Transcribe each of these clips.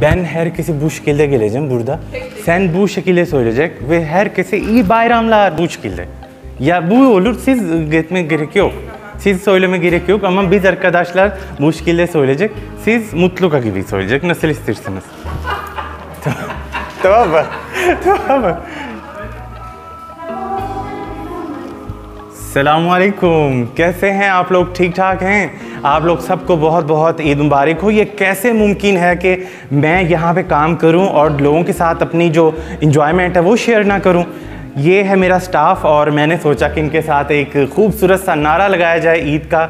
Ben herkesi bu şekilde geleceğim burada. Sen bu şekilde söyleyecek ve herkese iyi bayramlar bu şekilde. Ya bu olur, siz gitmek gerek yok. Siz söyleme gerek yok ama biz arkadaşlar bu şekilde söyleyecek. Siz mutluka gibi söyleyecek. Nasıl istersiniz? Tamam mı? Tamam mı? अस्सलामुअलैकुम, कैसे हैं आप लोग? ठीक ठाक हैं? आप लोग सबको बहुत बहुत ईद मुबारक हो। ये कैसे मुमकिन है कि मैं यहाँ पे काम करूँ और लोगों के साथ अपनी जो इंजॉयमेंट है वो शेयर ना करूँ? ये है मेरा स्टाफ और मैंने सोचा कि इनके साथ एक खूबसूरत सा नारा लगाया जाए ईद का।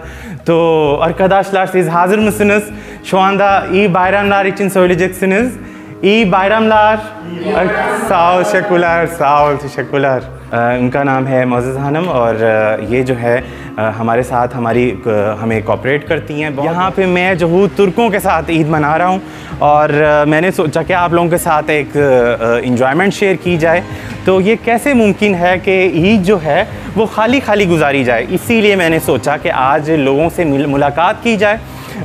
तो arkadaşlar siz hazır mısınız? Şu anda iyi bayramlar için söyleyeceksiniz. İyi bayramlar. Sağ ol, teşekkürler, sağ ol, teşekkürler। उनका नाम है मोअज़्ज़ज़ खानम और ये जो है हमारे साथ हमें कोऑपरेट करती हैं। यहाँ पे मैं यहूद तुर्कों के साथ ईद मना रहा हूँ और मैंने सोचा कि आप लोगों के साथ एक इंजॉयमेंट शेयर की जाए। तो ये कैसे मुमकिन है कि ईद जो है वो खाली खाली गुजारी जाए, इसीलिए मैंने सोचा कि आज लोगों से मुलाकात की जाए।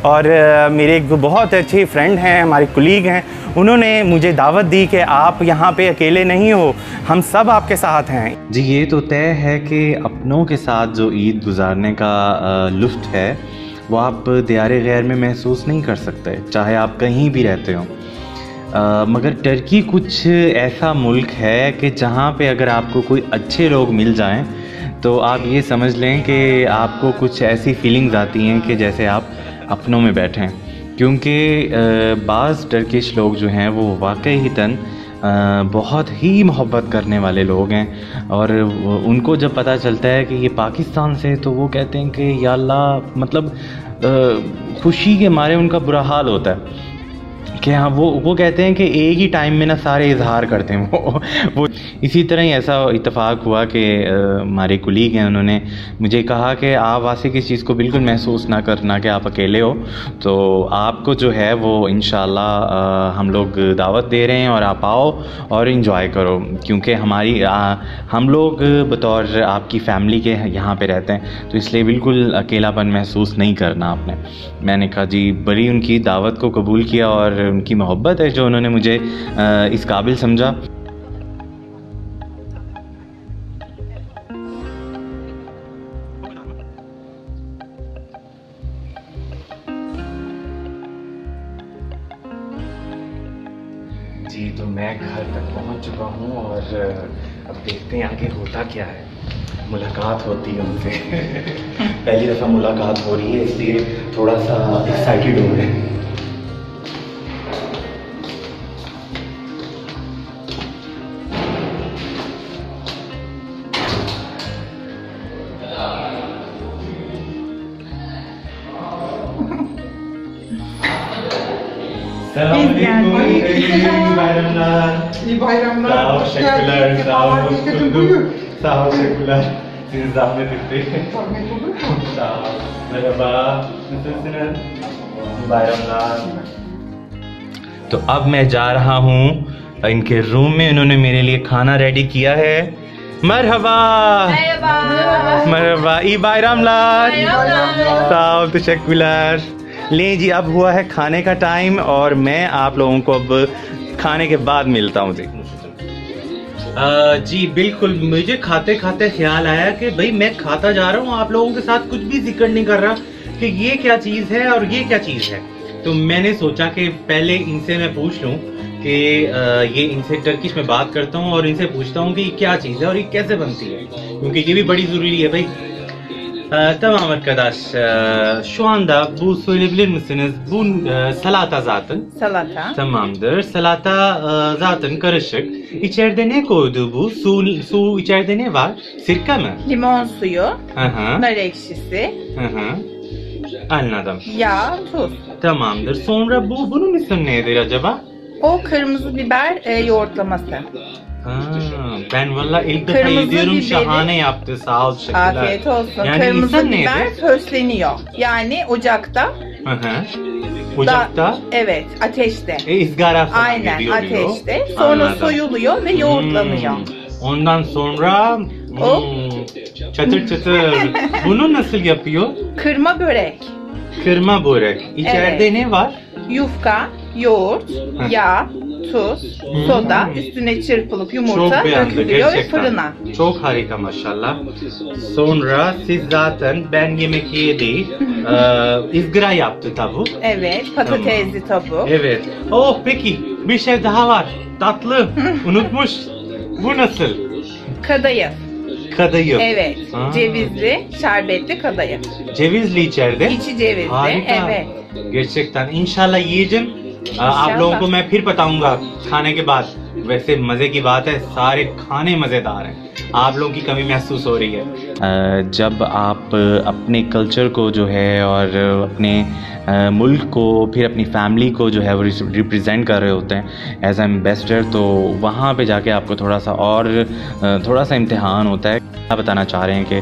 और मेरे एक बहुत अच्छे फ्रेंड हैं, हमारे कुलीग हैं, उन्होंने मुझे दावत दी कि आप यहाँ पे अकेले नहीं हो, हम सब आपके साथ हैं। जी, ये तो तय है कि अपनों के साथ जो ईद गुजारने का लुत्फ़ है वो आप दियारे गैर में महसूस नहीं कर सकते, चाहे आप कहीं भी रहते हो। मगर टर्की कुछ ऐसा मुल्क है कि जहाँ पे अगर आपको कोई अच्छे लोग मिल जाएं तो आप ये समझ लें कि आपको कुछ ऐसी फीलिंग्स आती हैं कि जैसे आप अपनों में बैठें। क्योंकि बाज़ टर्किश लोग जो हैं वो वाकई ही बहुत ही मोहब्बत करने वाले लोग हैं और उनको जब पता चलता है कि ये पाकिस्तान से है तो वो कहते हैं कि या अल्लाह, मतलब खुशी के मारे उनका बुरा हाल होता है कि हाँ वो कहते हैं कि एक ही टाइम में ना सारे इजहार करते हैं वो इसी तरह ही ऐसा इत्तेफाक हुआ कि हमारे कुलीग हैं, उन्होंने मुझे कहा कि आप वासिक इस चीज़ को बिल्कुल महसूस ना करना कि आप अकेले हो, तो आपको जो है वो इंशाल्लाह हम लोग दावत दे रहे हैं और आप आओ और इन्जॉय करो। क्योंकि हम लोग बतौर आपकी फ़ैमिली के यहाँ पे रहते हैं तो इसलिए बिल्कुल अकेलापन महसूस नहीं करना आपने। मैंने कहा जी, बड़ी उनकी दावत को कबूल किया और उनकी मोहब्बत है जो उन्होंने मुझे इस काबिल समझा। जी, तो मैं घर तक पहुंच चुका हूं और अब देखते हैं आगे होता क्या है। मुलाकात होती है उनसे पहली दफ़ा मुलाकात हो रही है इसलिए थोड़ा सा एक्साइटेड हो रहे हैं। Biz geldik. İyi bayramlar. İyi bayramlar. Sağ ol, teşekkürler. Sağ ol, hoş bulduk. Sağ ol, teşekkürler. Sizi zahmet ettik. Zahmet olur mu? Sağ ol. Merhaba. Nasılsınız? İyi bayramlar. तो अब मैं जा रहा हूँ इनके रूम में, इन्होंने मेरे लिए खाना रेडी किया है। मरहबा मरहबा, ई bayramlar. Sağ ol, teşekkürler. ले जी, अब हुआ है खाने का टाइम और मैं आप लोगों को अब खाने के बाद मिलता हूँ जी। जी बिल्कुल, मुझे खाते खाते ख्याल आया कि भाई मैं खाता जा रहा हूँ, आप लोगों के साथ कुछ भी जिक्र नहीं कर रहा कि ये क्या चीज़ है और ये क्या चीज़ है। तो मैंने सोचा कि पहले इनसे मैं पूछ लूँ कि ये इनसे टर्किश में बात करता हूँ और इनसे पूछता हूँ कि ये क्या चीज़ है और ये कैसे बनती है, क्योंकि ये भी बड़ी ज़रूरी है भाई। Tamam arkadaş, şu anda bu söyleyebilir misiniz? Bu salata zaten. Salata. Tamamdır. Salata zaten karışık. İçeride ne koydu bu? Su içeride ne var? Sirke mi? Limon suyu. Hı. Nar ekşisi. Hı. Anladım. Yağ, tuz. Tamamdır. Sonra bunun ismi nedir acaba? O kırmızı biber yoğurtlaması. Ben valla ilk defa yediyorum, şahane yaptı, sağ ol, teşekkürler. Afiyet olsun. Yani kırmızı biber nedir? közleniyor. Yani ocakta. Ocakta? Evet, ateşte. İzgara falan Aynen, gidiyor. ateşte. Sonra Anladım. Soyuluyor ve yoğurtlanıyor. Ondan sonra çatır çatır. Bunu nasıl yapıyor? Kırma börek. Kırma börek. İçeride ne var? Yufka, yoğurt, yağ, tuz, soda, üstüne çırpılıp yumurta dökülüyor ve fırına. Çok harika maşallah. Sonra siz zaten ben yemek değil, ızgara yaptı tavuk. Evet, patatesli tavuk. Evet. Oh peki bir şey daha var. Tatlı. Unutmuş. Bu nasıl? Kadayıf. Kadayıf. Evet, Aa. cevizli, şerbetli kadayıf. Cevizli içeride. İçi cevizli, harika. evet. gerçekten इंशाल्लाह yiyeceğim. आप इंशाल्लाह। लोगों को मैं फिर बताऊंगा खाने के बाद. वैसे मजे की बात है, सारे खाने मजेदार हैं. आप लोगों की कमी महसूस हो रही है. जब आप अपने कल्चर को जो है और अपने मुल्क को फिर अपनी फैमिली को जो है वो रिप्रेजेंट कर रहे होते हैं एज एम्बेसडर, तो वहाँ पे जाके आपको थोड़ा सा इम्तिहान होता है. क्या बताना चाह रहे हैं कि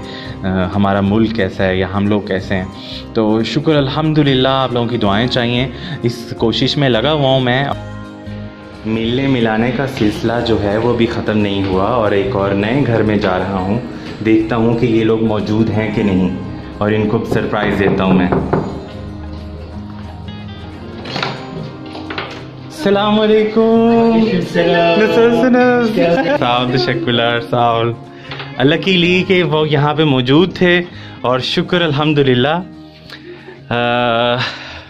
हमारा मुल्क कैसा है या हम लोग कैसे हैं. तो शुक्र अल्हम्दुलिल्लाह, आप लोगों की दुआएं चाहिए. इस कोशिश में लगा हुआ हूँ मैं. मिलने मिलाने का सिलसिला जो है वो भी ख़त्म नहीं हुआ और एक और नए घर में जा रहा हूँ. देखता हूँ कि ये लोग मौजूद हैं कि नहीं और इनको सरप्राइज़ देता हूँ मैं. Selamünaleyküm. Nasılsınız? Sağ ol, teşekkürler, sağ ol. Luckily कि वो यहाँ पे मौजूद थे और शुक्र अल्हम्दुलिल्लाह.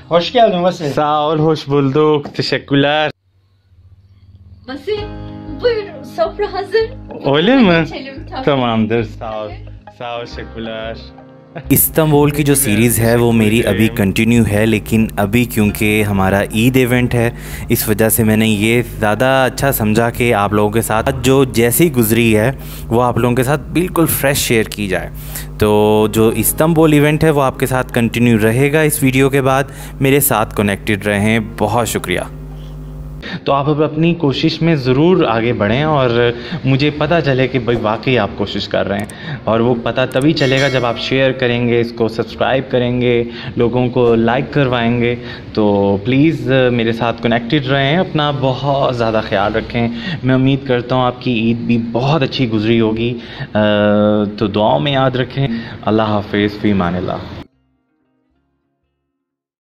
Hoş geldin Vasil. Sağ ol, hoş bulduk, teşekkürler. Vasil, buyur, sofra hazır. Öyle mi? Geçelim tabii. Tamamdır, sağ ol. Sağ ol, teşekkürler. Istanbul की जो सीरीज़ है वो मेरी अभी कंटिन्यू है, लेकिन अभी क्योंकि हमारा ईद इवेंट है इस वजह से मैंने ये ज़्यादा अच्छा समझा कि आप लोगों के साथ जो जैसी गुज़री है वो आप लोगों के साथ बिल्कुल फ्रेश शेयर की जाए. तो जो इस्तांबुल इवेंट है वो आपके साथ कंटिन्यू रहेगा इस वीडियो के बाद. मेरे साथ कनेक्टेड रहें. बहुत शुक्रिया. तो आप अब अपनी कोशिश में ज़रूर आगे बढ़ें और मुझे पता चले कि भाई वाकई आप कोशिश कर रहे हैं. और वो पता तभी चलेगा जब आप शेयर करेंगे, इसको सब्सक्राइब करेंगे, लोगों को लाइक करवाएंगे. तो प्लीज़ मेरे साथ कनेक्टेड रहें. अपना बहुत ज़्यादा ख्याल रखें. मैं उम्मीद करता हूँ आपकी ईद भी बहुत अच्छी गुजरी होगी. तो दुआओं में याद रखें. अल्लाह हाफ़िज़, फ़ी अमानिल्लाह.